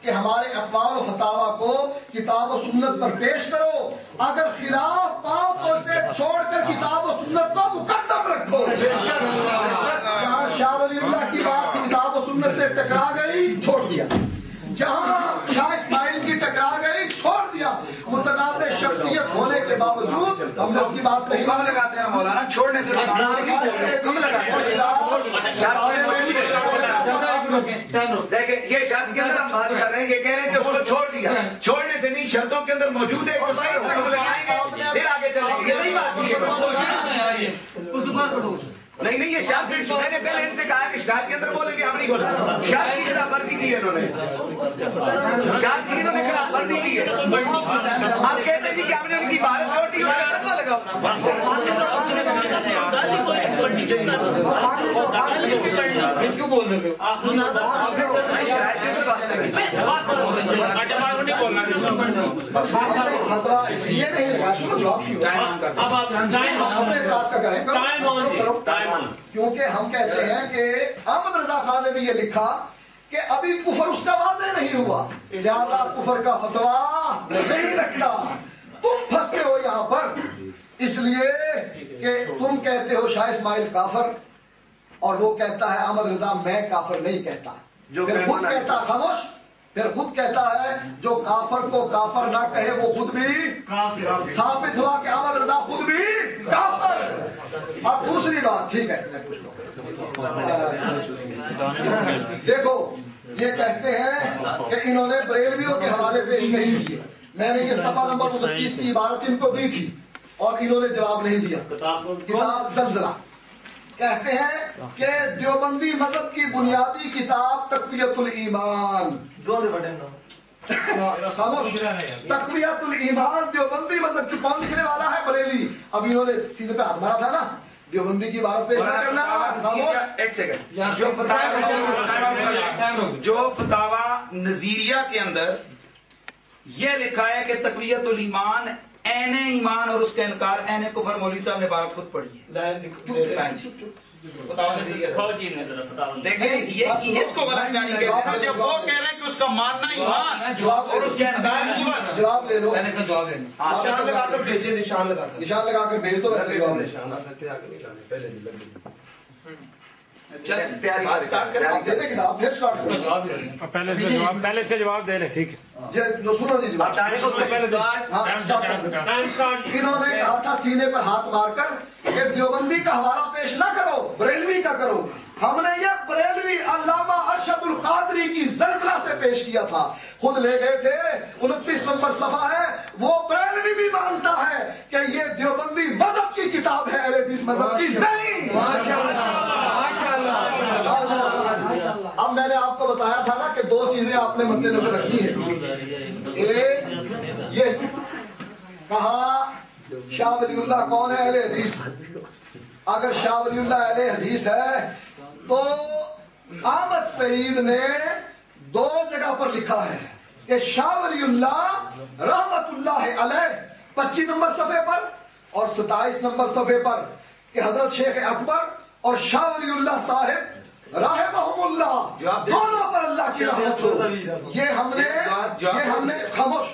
کہ ہمارے اقوال و فتاوا کو کتاب و سنت پر پیش کرو، اگر خلاف پاؤ تو اسے چھوڑ کر کتاب و سنت کو مقدم رکھو۔ جہاں شاہ ولی اللہ کی بات کتاب و سنت سے ٹکرا گئی چھوڑ دیا، جہاں شاہ اسماعیل کی ٹکرا گئی چھوڑ دیا۔ متنازع شخصیت ہونے کے باوجود ہم نے اس کی بات نہیں کم لگاتے ہیں مولانا، چھوڑنے سے دیکھیں یہ شرط کے اندر ہم بات کر رہے ہیں، یہ کہہ رہے ہیں کہ اس کو چھوڑ دیا، چھوڑنے سے نہیں، شرطوں کے اندر موجود ہے، پھر آگے چلیں گے، یہ نہیں بات کی ہے۔ نہیں نہیں، یہ شرط میں نے پہلے ان سے کہا کہ شرط کے اندر بولیں گے، ہم نہیں بولیں، شرط کی خلاف ورزی کی ہے انہوں نے، شرط کی انہوں نے خلاف ورزی کی ہے۔ آپ کہتے ہیں جی کہ ہم نے ان کی بات چھوڑ دی، اس کا فتوا لگاؤ۔ کیوں بول رہے خطرہ اس لیے نہیں لگا، کیونکہ ہم کہتے ہیں کہ احمد رضا خان نے بھی یہ لکھا کہ ابھی کفر اس کا واضح نہیں ہوا، لہذا کفر کا فتوا نہیں رکھتا۔ تم پھنستے ہو یہاں پر اس لیے کہ تم کہتے ہو شاہ اسماعیل کافر، اور وہ کہتا ہے احمد رضا میں کافر نہیں کہتا، پھر خود کہتا خاموش، پھر خود کہتا ہے جو کافر کو کافر نہ کہے وہ خود بھی ثابت ہوا کہ احمد رضا خود بھی کافر۔ اب دوسری بات، ٹھیک ہے دیکھو، یہ کہتے ہیں کہ انہوں نے بریلویوں کے حوالے پیش نہیں کیے، میں نے یہ صفحہ نمبر 29 کی عبارت ان کو دی تھی اور انہوں نے جواب نہیں دیا۔ کتاب زلزلہ کہتے ہیں کہ دیوبندی مذہب کی بنیادی کتاب تقویت الایمان، تقویت الایمان دیوبندی مذہب کی کون لکھنے والا ہے؟ بریلی۔ اب انہوں نے سیدھے پہ ہاتھ مارا تھا نا، دیوبندی کی بات پیش نہ کرنا۔ ایک سیکنڈ، جو فتاوا نظیریہ کے اندر یہ لکھا ہے کہ تقویت الایمان عین ایمان اور اس کا انکار عین کفر، مولوی صاحب نے بات خود پڑھی ہے۔ دیکھیں اس کو غلط جانی کہتے ہیں، جب وہ کہہ رہے ہیں کہ اس کا ماننا ایمان اور اس کا انکار کفر۔ جواب لے لو، پہلے اس کا جواب لینا، نشان لگا کر بھیجے، نشان لگا کر بھیج دو، ویسے جواب نشان آ سکتے آگے نکالے پہلے تیاری پہلے اس کا جواب دے لیں، ٹھیک ہے؟ سنو جی جواب، انہوں نے کہا تھا سینے پر ہاتھ مار کر کہ دیوبندی کا حوالہ پیش نہ کرو، بریلوی کا کرو۔ ہم نے یہ بریلوی علامہ ارشد القادری کی زلزلہ سے پیش کیا تھا، خود لے گئے تھے، 29 نمبر صفحہ ہے، وہ بریلوی بھی مانتا ہے کہ یہ دیوبندی مذہب کی کتاب ہے، اہل حدیث مذہب کی نہیں۔ اب میں نے آپ کو بتایا تھا نا کہ دو چیزیں آپ نے مد نظر رکھنی ہے، ایک یہ کہا شاہ ولی اللہ کون ہے؟ اہل حدیث۔ اگر شاہ ولی اللہ اہل حدیث ہے تو احمد سعید نے دو جگہ پر لکھا ہے کہ شاہ ولی اللہ رحمت اللہ علیہ 25 نمبر صفحے پر اور 27 نمبر صفحے پر کہ حضرت شیخ اکبر اور شاہ ولی اللہ صاحب رحمہم اللہ دونوں پر اللہ کی رحمت ہو۔ یہ ہم نے خاموش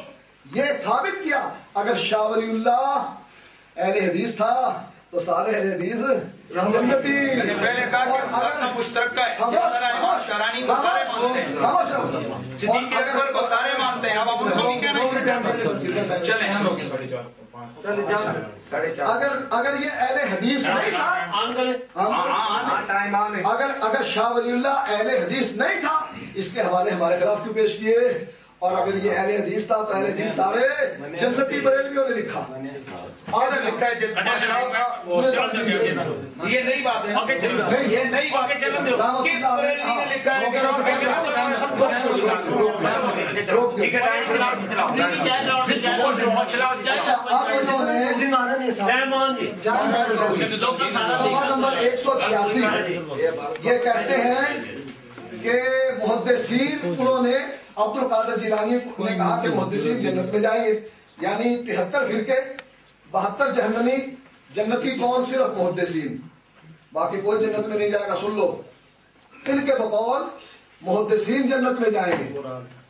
یہ ثابت کیا، اگر شاہ ولی اللہ اہل حدیث تھا تو سارے اہل حدیث جنتی۔ پہلے کہا کہ مسئلہ مشترکہ ہے، شرانی کو سارے مانتے ہیں، صدیق اکبر کو سارے مانتے ہیں، اب ان کو بھی کہنا ہے۔ چلیں ہم لوگ اگر یہ اہل حدیث نہیں تھا، اگر شاہ ولی اللہ اہل حدیث نہیں تھا، اس کے حوالے ہمارے خلاف کیوں پیش کیے؟ اور اگر یہ اہل حدیث تھا تو اہل حدیث سارے جنتی بریلویوں نے لکھا، لکھا ہے یہ نئی بات ہے، یہ نئی بات ہے، کس بریلوی نے لکھا ہے سوال نمبر 186 یہ کہتے ہیں کہ محدثین انہوں نے عبد القادر جیلانی نے کہا کہ محدثین جنت میں جائیں گے، یعنی 73 فرقے 72 جہنمی، جنتی کون؟ صرف محدثین، باقی کوئی جنت میں نہیں جائے گا۔ سن لو، ان کے بقول محدثین جنت میں جائیں گے،